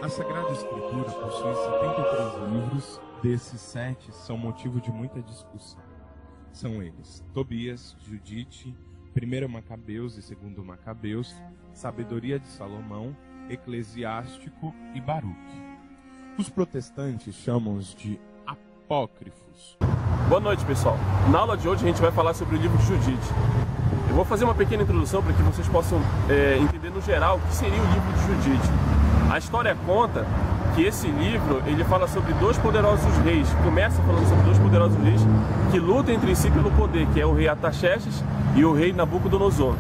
A Sagrada Escritura possui 73 livros, desses 7 são motivo de muita discussão. São eles: Tobias, Judite, 1 Macabeus e 2 Macabeus, Sabedoria de Salomão, Eclesiástico e Baruque. Os protestantes chamam-os de apócrifos. Boa noite, pessoal. Na aula de hoje a gente vai falar sobre o livro de Judite. Eu vou fazer uma pequena introdução para que vocês possam entender no geral o que seria o livro de Judite. A história conta que esse livro ele fala sobre dois poderosos reis. Começa falando sobre dois poderosos reis que lutam entre si pelo poder, que é o rei Artaxerxes e o rei Nabucodonosor.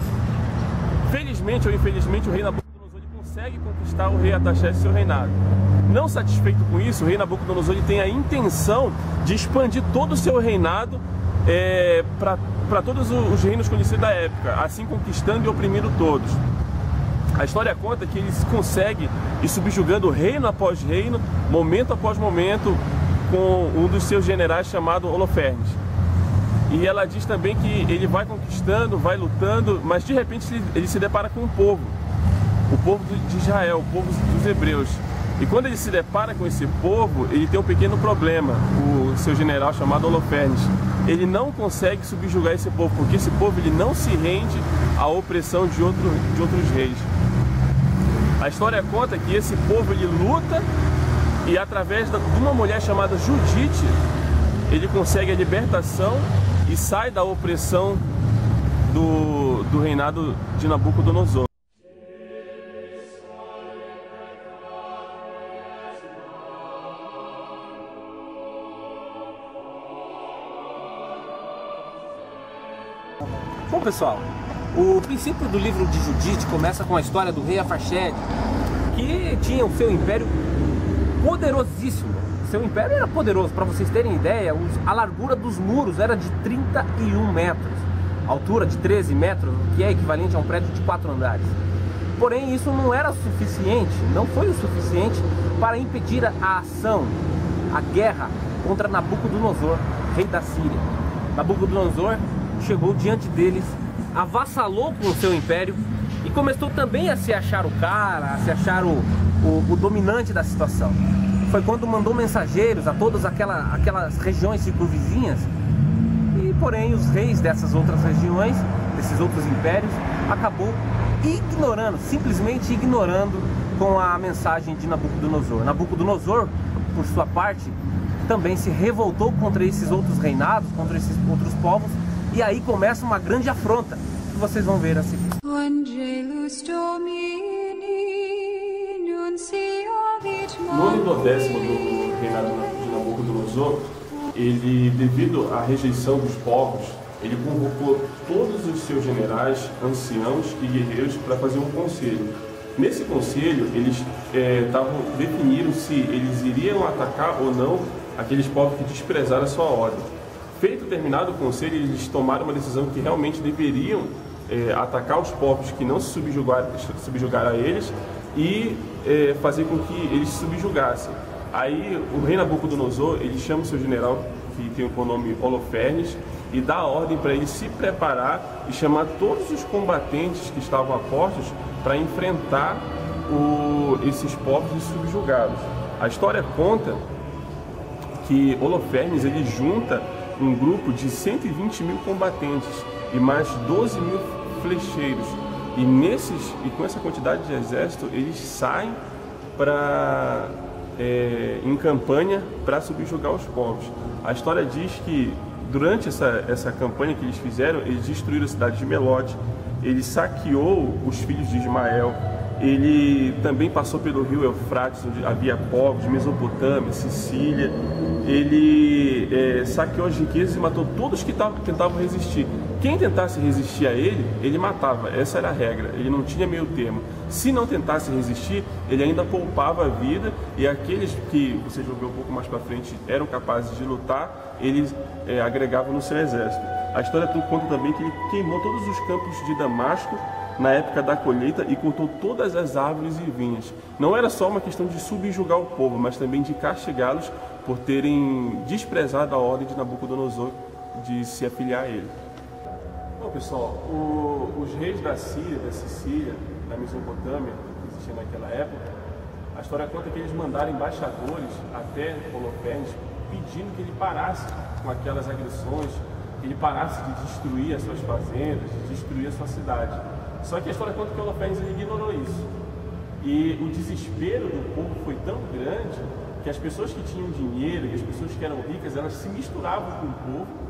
Felizmente ou infelizmente, o rei Nabucodonosor ele consegue conquistar o rei Artaxerxes e seu reinado. Não satisfeito com isso, o rei Nabucodonosor ele tem a intenção de expandir todo o seu reinado para todos os reinos conhecidos da época, assim conquistando e oprimindo todos. A história conta que ele consegue ir subjugando reino após reino, momento após momento, com um dos seus generais chamado Holofernes. E ela diz também que ele vai conquistando, vai lutando, mas de repente ele se depara com o povo de Israel, o povo dos hebreus. E quando ele se depara com esse povo, ele tem um pequeno problema. O seu general chamado Holofernes, ele não consegue subjugar esse povo, porque esse povo ele não se rende à opressão de outros reis. A história conta que esse povo ele luta e através de uma mulher chamada Judite, ele consegue a libertação e sai da opressão do reinado de Nabucodonosor. Bom, pessoal, o princípio do livro de Judite começa com a história do rei Arfaxade, que tinha o seu império poderosíssimo. Seu império era poderoso, para vocês terem ideia, a largura dos muros era de 31 metros, a altura de 13 metros, que é equivalente a um prédio de 4 andares. Porém, isso não era suficiente, não foi o suficiente para impedir a ação, a guerra contra Nabucodonosor, rei da Síria. Nabucodonosor chegou diante deles, avassalou com o seu império e começou também a se achar o cara, a se achar o dominante da situação. Foi quando mandou mensageiros a todas aquelas regiões circunvizinhas e, porém, os reis dessas outras regiões, desses outros impérios, acabou ignorando, simplesmente ignorando com a mensagem de Nabucodonosor. Nabucodonosor, por sua parte, também se revoltou contra esses outros reinados, contra esses outros povos. E aí começa uma grande afronta, que vocês vão ver a seguir. No ano do 10º do reinado de Nabucodonosor, ele, devido à rejeição dos povos, ele convocou todos os seus generais, anciãos e guerreiros para fazer um conselho. Nesse conselho, eles definiram se eles iriam atacar ou não aqueles povos que desprezaram a sua ordem. Feito terminado o conselho, eles tomaram uma decisão que realmente deveriam atacar os povos que não se subjugaram a eles e fazer com que eles se subjugassem. Aí o rei Nabucodonosor, ele chama o seu general, que tem o nome Holofernes, e dá a ordem para ele se preparar e chamar todos os combatentes que estavam a postos para enfrentar esses povos subjugados. A história conta que Holofernes ele junta um grupo de 120 mil combatentes e mais 12 mil flecheiros. E com essa quantidade de exército, eles saem em campanha para subjugar os povos. A história diz que durante essa campanha que eles fizeram, eles destruíram a cidade de Melote, ele saqueou os filhos de Ismael, ele também passou pelo rio Eufrates, onde havia povos, Mesopotâmia, Sicília. Ele saqueou as riquezas e matou todos que tentavam resistir. Quem tentasse resistir a ele, ele matava. Essa era a regra, ele não tinha meio termo. Se não tentasse resistir, ele ainda poupava a vida, e aqueles que, vocês vão ver um pouco mais para frente, eram capazes de lutar, eles agregavam no seu exército. A história conta também que ele queimou todos os campos de Damasco na época da colheita e cortou todas as árvores e vinhas. Não era só uma questão de subjugar o povo, mas também de castigá-los por terem desprezado a ordem de Nabucodonosor de se afiliar a ele. Bom, pessoal, os reis da Síria, da Sicília, da Mesopotâmia, que existia naquela época, A história conta que eles mandaram embaixadores até Holofernes pedindo que ele parasse com aquelas agressões, que ele parasse de destruir as suas fazendas, de destruir a sua cidade. Só que a história conta que Holofernes ignorou isso. E o desespero do povo foi tão grande que as pessoas que tinham dinheiro, que as pessoas que eram ricas, elas se misturavam com o povo.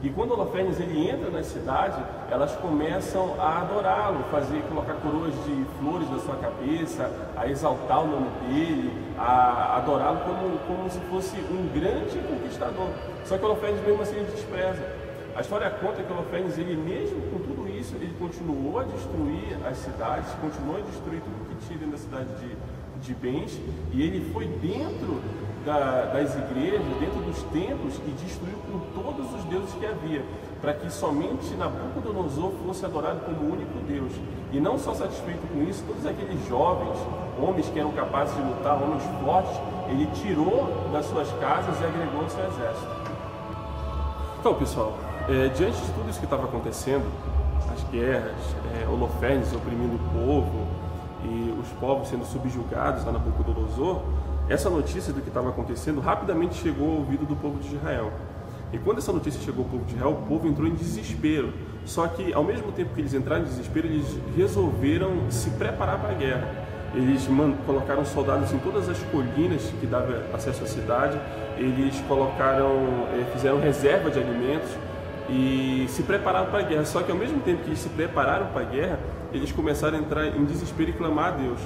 E quando Holofernes ele entra na cidade, elas começam a adorá-lo, colocar coroas de flores na sua cabeça, a exaltar o nome dele, a adorá-lo como se fosse um grande conquistador. Só que Holofernes mesmo assim ele despreza. A história conta que Holofernes, ele mesmo com tudo isso, ele continuou a destruir as cidades, continuou a destruir tudo que tinha dentro da cidade de bens, e ele foi dentro das igrejas, dentro dos templos, e destruiu com todos os deuses que havia, para que somente Nabucodonosor fosse adorado como o único Deus. E não só satisfeito com isso, todos aqueles jovens, homens que eram capazes de lutar, homens fortes, ele tirou das suas casas e agregou ao seu exército. Então, pessoal, diante de tudo isso que estava acontecendo, as guerras, Holofernes oprimindo o povo e os povos sendo subjugados a Nabucodonosor, essa notícia do que estava acontecendo rapidamente chegou ao ouvido do povo de Israel. E quando essa notícia chegou ao povo de Israel, o povo entrou em desespero. Só que, ao mesmo tempo que eles entraram em desespero, eles resolveram se preparar para a guerra. Eles colocaram soldados em todas as colinas que davam acesso à cidade, eles fizeram reserva de alimentos e se prepararam para a guerra. Só que, ao mesmo tempo que eles se prepararam para a guerra, eles começaram a entrar em desespero e clamar a Deus.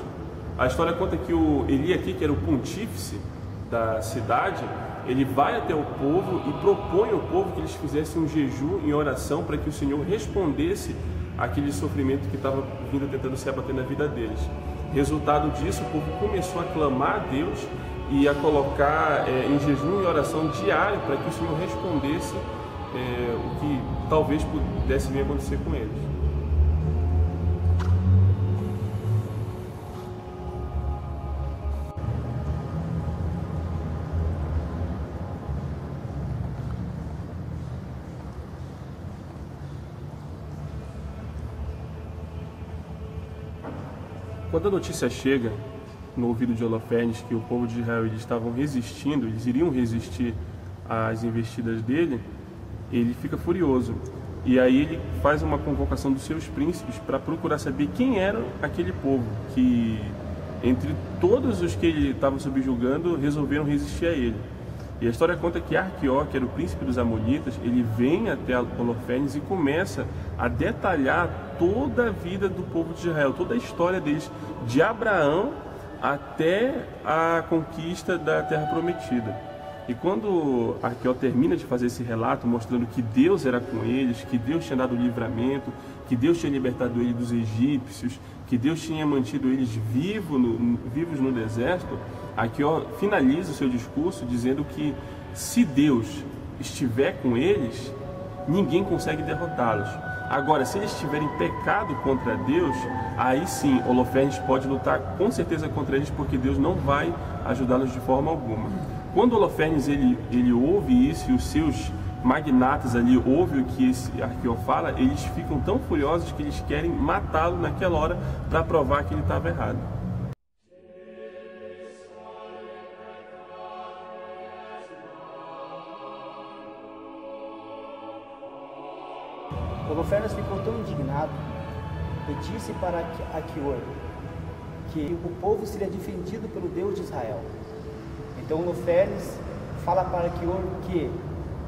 A história conta que o Eliaquim, que era o pontífice da cidade, ele vai até o povo e propõe ao povo que eles fizessem um jejum em oração para que o Senhor respondesse àquele sofrimento que estava vindo tentando se abater na vida deles. Resultado disso, o povo começou a clamar a Deus e a colocar em jejum e oração diário para que o Senhor respondesse o que talvez pudesse vir a acontecer com eles. Quando a notícia chega no ouvido de Holofernes que o povo de Israel eles estavam resistindo, eles iriam resistir às investidas dele, ele fica furioso. E aí ele faz uma convocação dos seus príncipes para procurar saber quem era aquele povo que, entre todos os que ele estava subjugando, resolveram resistir a ele. E a história conta que Arquió, que era o príncipe dos Amonitas, ele vem até Holofernes e começa a detalhar toda a vida do povo de Israel, toda a história deles, de Abraão até a conquista da Terra Prometida. E quando Arquió termina de fazer esse relato, mostrando que Deus era com eles, que Deus tinha dado livramento, que Deus tinha libertado eles dos egípcios, que Deus tinha mantido eles vivos no deserto, Arquió finaliza o seu discurso dizendo que se Deus estiver com eles, ninguém consegue derrotá-los. Agora, se eles tiverem pecado contra Deus, aí sim Holofernes pode lutar com certeza contra eles, porque Deus não vai ajudá-los de forma alguma. Quando Holofernes ele ouve isso e os seus magnatas ali ouvem o que esse Arquió fala, eles ficam tão furiosos que eles querem matá-lo naquela hora para provar que ele estava errado. Holofernes ficou tão indignado e disse para Aquior que o povo seria defendido pelo Deus de Israel. Então Holofernes fala para Aquior que,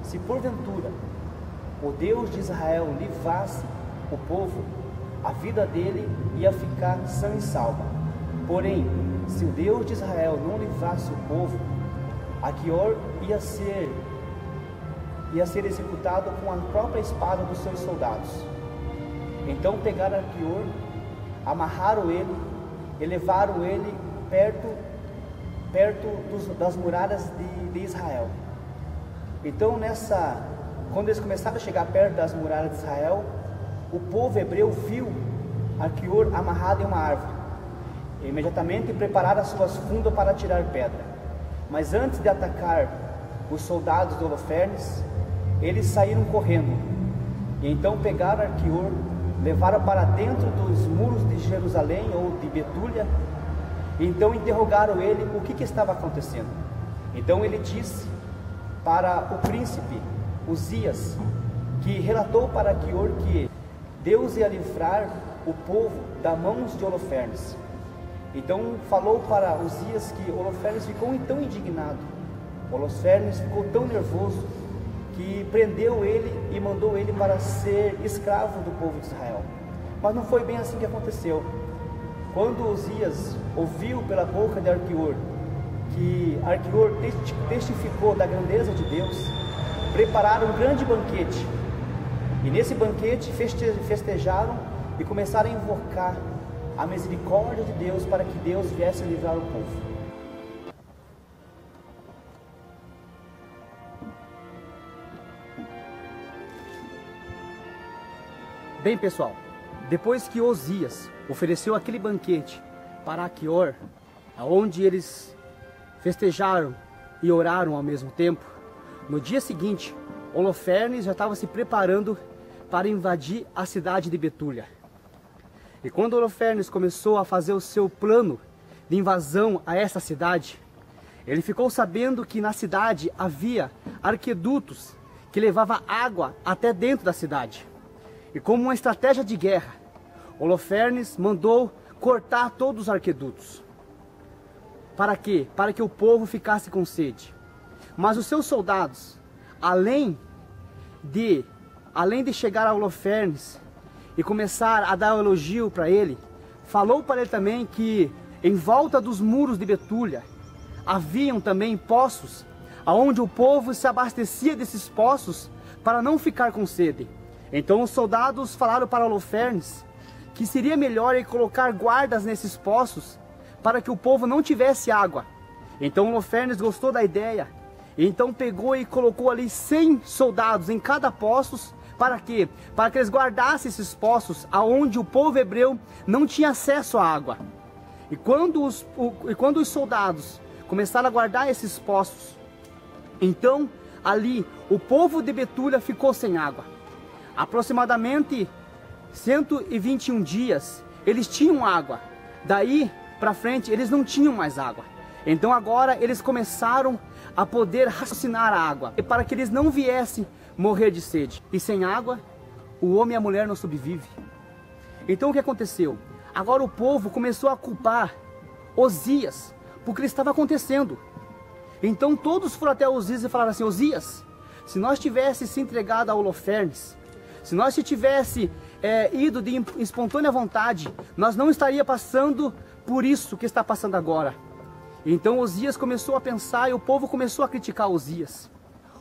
se porventura o Deus de Israel livrasse o povo, a vida dele ia ficar sã e salva. Porém, se o Deus de Israel não livrasse o povo, Aquior ia ser executado com a própria espada dos seus soldados. Então pegaram Aquior, amarraram ele e levaram ele perto das muralhas de Israel. Então quando eles começaram a chegar perto das muralhas de Israel, o povo hebreu viu Aquior amarrado em uma árvore. E imediatamente prepararam as suas fundas para atirar pedra. Mas antes de atacar os soldados de Holofernes, eles saíram correndo. E então pegaram Aquior, levaram para dentro dos muros de Jerusalém ou de Betúlia Então interrogaram ele o que estava acontecendo. Então ele disse para o príncipe Uzias, que relatou para Aquior que Deus ia livrar o povo das mãos de Holofernes. Então falou para Uzias que Holofernes ficou tão indignado, Holofernes ficou tão nervoso, que prendeu ele e mandou ele para ser escravo do povo de Israel. Mas não foi bem assim que aconteceu. Quando Uzias ouviu pela boca de Aquior que Aquior testificou da grandeza de Deus, prepararam um grande banquete. E nesse banquete festejaram e começaram a invocar a misericórdia de Deus para que Deus viesse livrar o povo. Bem, pessoal, depois que Uzias ofereceu aquele banquete para Aquior, onde eles festejaram e oraram ao mesmo tempo, no dia seguinte, Holofernes já estava se preparando para invadir a cidade de Betúlia. E quando Holofernes começou a fazer o seu plano de invasão a essa cidade, ele ficou sabendo que na cidade havia arquedutos que levavam água até dentro da cidade. E como uma estratégia de guerra, Holofernes mandou cortar todos os arquedutos. Para quê? Para que o povo ficasse com sede. Mas os seus soldados, além de chegar a Holofernes e começar a dar um elogio para ele, falou para ele também que em volta dos muros de Betúlia haviam também poços, aonde o povo se abastecia desses poços para não ficar com sede. Então os soldados falaram para Holofernes que seria melhor ele colocar guardas nesses poços para que o povo não tivesse água. Então Holofernes gostou da ideia, então pegou e colocou ali 100 soldados em cada poço. Para quê? Para que eles guardassem esses poços aonde o povo hebreu não tinha acesso à água. E quando os soldados começaram a guardar esses poços, então ali o povo de Betúlia ficou sem água. Aproximadamente 121 dias eles tinham água, daí para frente eles não tinham mais água. Então agora eles começaram a poder raciocinar a água, para que eles não viessem morrer de sede. E sem água, o homem e a mulher não sobrevivem. Então o que aconteceu? Agora o povo começou a culpar Uzias por que estava acontecendo. Então todos foram até Uzias e falaram assim: Uzias, se nós tivéssemos se entregado a Holofernes, se nós tivesse ido de espontânea vontade, nós não estaria passando por isso que está passando agora. Então Uzias começou a pensar e o povo começou a criticar Uzias.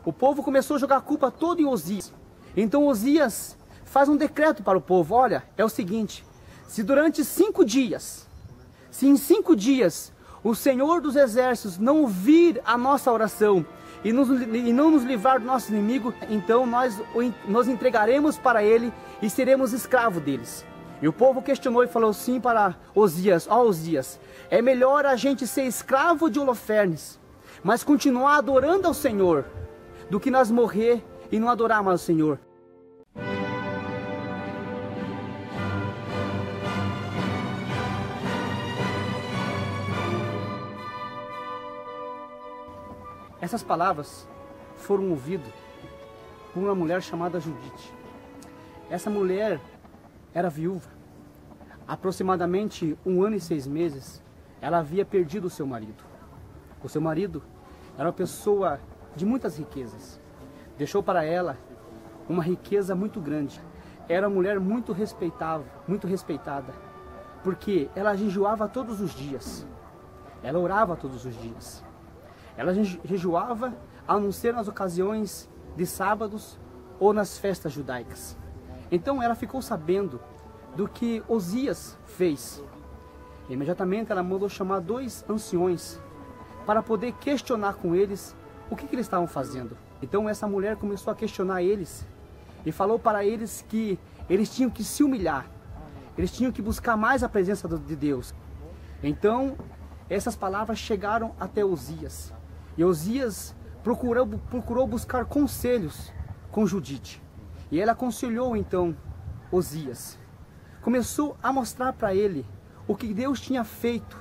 O povo começou a jogar a culpa toda em Uzias. Então Uzias faz um decreto para o povo: olha, é o seguinte, se durante 5 dias, se em 5 dias o Senhor dos Exércitos não ouvir a nossa oração e não nos livrar do nosso inimigo, então nós entregaremos para ele e seremos escravos deles. E o povo questionou e falou sim para Uzias: ó Uzias, é melhor a gente ser escravo de Holofernes, mas continuar adorando ao Senhor, do que nós morrer e não adorar mais o Senhor. Essas palavras foram ouvidas por uma mulher chamada Judite. Essa mulher era viúva. Aproximadamente 1 ano e 6 meses, ela havia perdido o seu marido. O seu marido era uma pessoa de muitas riquezas. Deixou para ela uma riqueza muito grande. Era uma mulher muito respeitada, porque ela jejuava todos os dias. Ela orava todos os dias. Ela jejuava a não ser nas ocasiões de sábados ou nas festas judaicas. Então ela ficou sabendo do que Uzias fez. Imediatamente ela mandou chamar 2 anciões para poder questionar com eles o que eles estavam fazendo. Então essa mulher começou a questionar eles e falou para eles que eles tinham que se humilhar, eles tinham que buscar mais a presença de Deus. Então essas palavras chegaram até Uzias. E Uzias procurou buscar conselhos com Judite. E ela aconselhou então Uzias. Começou a mostrar para ele o que Deus tinha feito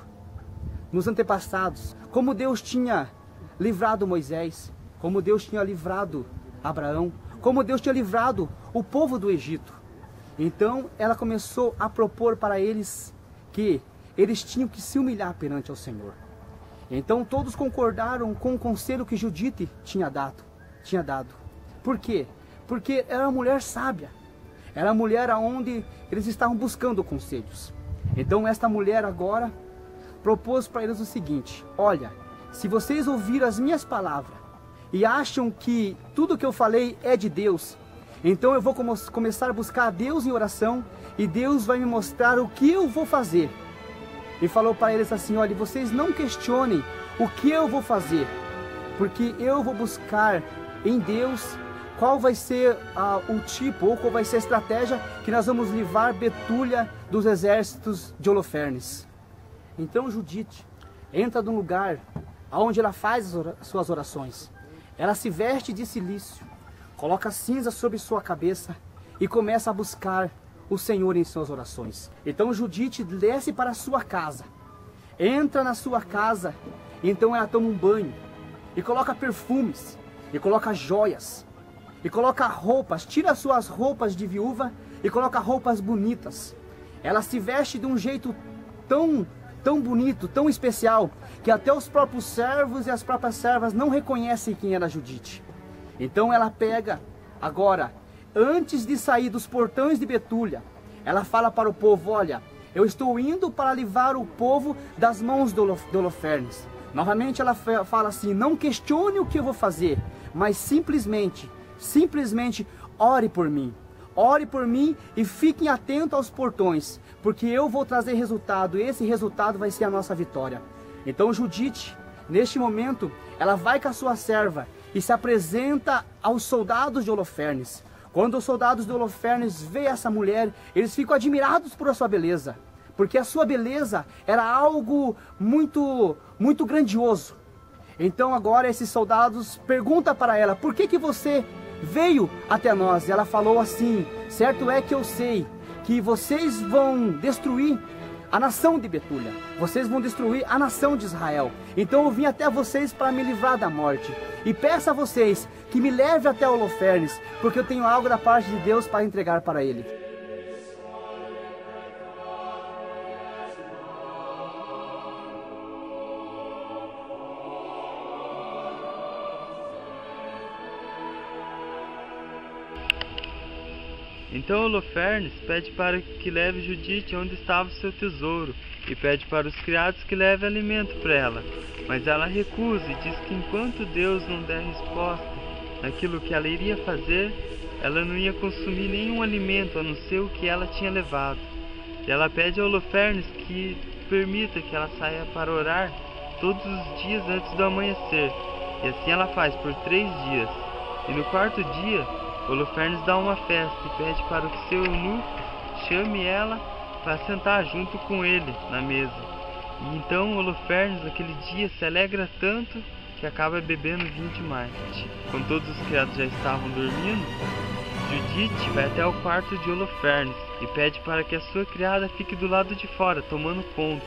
nos antepassados, como Deus tinha livrado Moisés, como Deus tinha livrado Abraão, como Deus tinha livrado o povo do Egito. Então ela começou a propor para eles que eles tinham que se humilhar perante ao Senhor. Então todos concordaram com o conselho que Judite tinha dado. Por quê? Porque era uma mulher sábia. Era a mulher aonde eles estavam buscando conselhos. Então esta mulher agora propôs para eles o seguinte: olha, se vocês ouviram as minhas palavras e acham que tudo que eu falei é de Deus, então eu vou começar a buscar a Deus em oração e Deus vai me mostrar o que eu vou fazer. E falou para eles assim: olha, vocês não questionem o que eu vou fazer, porque eu vou buscar em Deus qual vai ser o tipo ou qual vai ser a estratégia que nós vamos livrar Betúlia dos exércitos de Holofernes. Então Judite entra num lugar onde ela faz as suas orações. Ela se veste de cilício, coloca cinza sobre sua cabeça e começa a buscar o Senhor em suas orações. Então Judite desce para a sua casa, entra na sua casa, então ela toma um banho e coloca perfumes, e coloca joias, e coloca roupas, tira suas roupas de viúva e coloca roupas bonitas. Ela se veste de um jeito tão bonito, tão especial, que até os próprios servos e as próprias servas não reconhecem quem era Judite. Então ela pega agora, antes de sair dos portões de Betúlia, ela fala para o povo: olha, eu estou indo para livrar o povo das mãos de Holofernes. Novamente ela fala assim: não questione o que eu vou fazer, mas simplesmente ore por mim. Ore por mim e fiquem atentos aos portões, porque eu vou trazer resultado, e esse resultado vai ser a nossa vitória. Então Judite, neste momento, ela vai com a sua serva e se apresenta aos soldados de Holofernes. Quando os soldados de Holofernes veem essa mulher, eles ficam admirados por a sua beleza, porque a sua beleza era algo muito grandioso. Então agora esses soldados perguntam para ela: por que você veio até nós? E ela falou assim: certo é que eu sei que vocês vão destruir a nação de Betúlia, vocês vão destruir a nação de Israel. Então eu vim até vocês para me livrar da morte. E peço a vocês que me leve até Holofernes, porque eu tenho algo da parte de Deus para entregar para ele. Então Holofernes pede para que leve Judite onde estava o seu tesouro, e pede para os criados que leve alimento para ela. Mas ela recusa e diz que enquanto Deus não der resposta naquilo que ela iria fazer, ela não ia consumir nenhum alimento a não ser o que ela tinha levado. E ela pede a Holofernes que permita que ela saia para orar todos os dias antes do amanhecer. E assim ela faz por 3 dias. E no 4º dia, Holofernes dá uma festa e pede para que seu eunuco chame ela para sentar junto com ele na mesa. E então Holofernes naquele dia se alegra tanto que acaba bebendo vinho demais. Quando todos os criados já estavam dormindo, Judite vai até o quarto de Holofernes e pede para que a sua criada fique do lado de fora, tomando conta.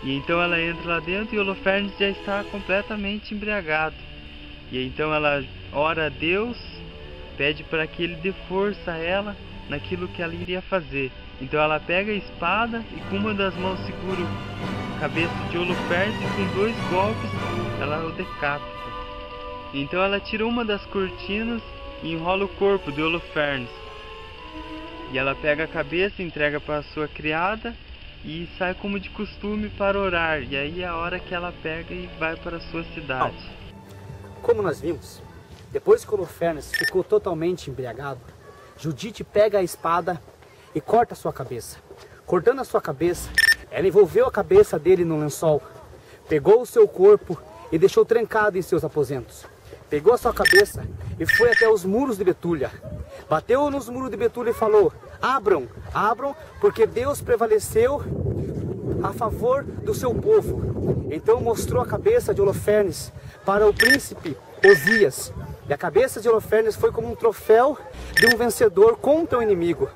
E então ela entra lá dentro e Holofernes já está completamente embriagado. E então ela ora a Deus, pede para que ele dê força a ela naquilo que ela iria fazer. Então ela pega a espada e com uma das mãos segura a cabeça de Holofernes e com 2 golpes ela o decapita. Então ela tira uma das cortinas e enrola o corpo de Holofernes. E ela pega a cabeça, entrega para a sua criada e sai como de costume para orar. E aí é a hora que ela pega e vai para a sua cidade. Como nós vimos, depois que Holofernes ficou totalmente embriagado, Judite pega a espada e corta a sua cabeça. Cortando a sua cabeça, ela envolveu a cabeça dele no lençol, pegou o seu corpo e deixou trancado em seus aposentos. Pegou a sua cabeça e foi até os muros de Betúlia. Bateu nos muros de Betúlia e falou: abram, abram, porque Deus prevaleceu a favor do seu povo. Então mostrou a cabeça de Holofernes para o príncipe Osias. E a cabeça de Holofernes foi como um troféu de um vencedor contra o inimigo.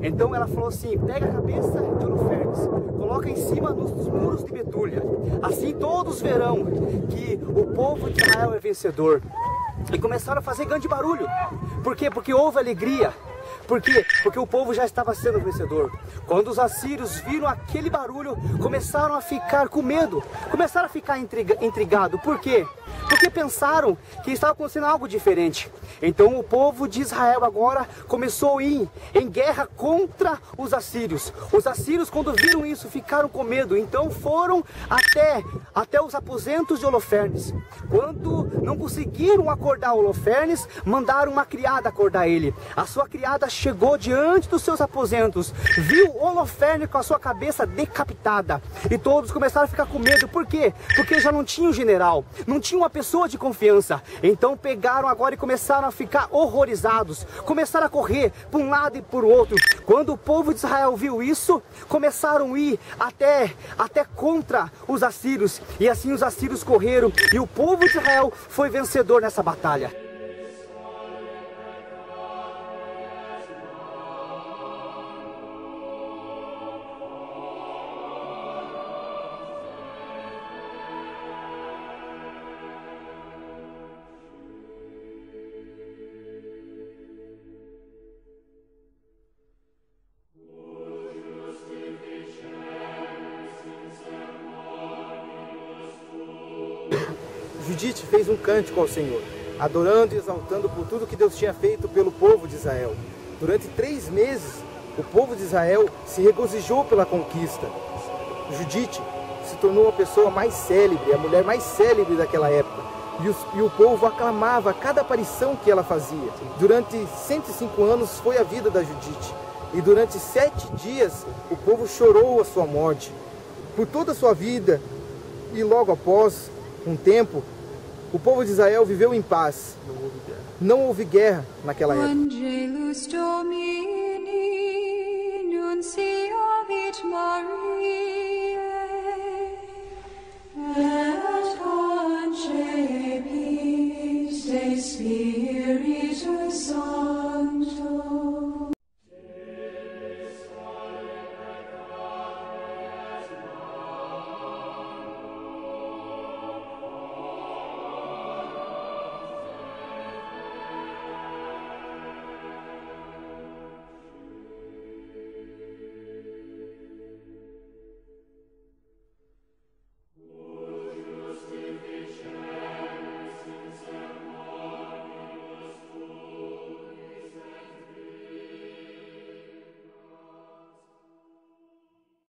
Então ela falou assim: pega a cabeça de Holofernes, coloca coloca em cima nos muros de Betúlia. Assim todos verão que o povo de Israel é vencedor. E começaram a fazer grande barulho. Por quê? Porque houve alegria. Por quê? Porque o povo já estava sendo vencedor. Quando os assírios viram aquele barulho, começaram a ficar com medo, começaram a ficar intrigados. Por quê? Porque pensaram que estava acontecendo algo diferente. Então o povo de Israel agora começou a ir em guerra contra os assírios. Os assírios, quando viram isso, ficaram com medo. Então foram até os aposentos de Holofernes. Quando não conseguiram acordar Holofernes, mandaram uma criada acordar ele. A sua criada chegou diante dos seus aposentos, viu Holofernes com a sua cabeça decapitada. E todos começaram a ficar com medo. Por quê? Porque já não tinha um general, não tinha uma pessoa de confiança. Então pegaram agora e começaram a ficar horrorizados, começaram a correr para um lado e para o outro. Quando o povo de Israel viu isso, começaram a ir até contra os assírios, e assim os assírios correram e o povo de Israel foi vencedor nessa batalha. Judite fez um cântico ao Senhor, adorando e exaltando por tudo que Deus tinha feito pelo povo de Israel. Durante 3 meses, o povo de Israel se regozijou pela conquista. Judite se tornou a pessoa mais célebre, a mulher mais célebre daquela época. E o povo aclamava cada aparição que ela fazia. Durante 105 anos foi a vida da Judite. E durante 7 dias, o povo chorou a sua morte. Por toda a sua vida, e logo após um tempo, o povo de Israel viveu em paz. Não houve guerra naquela época. Spiritus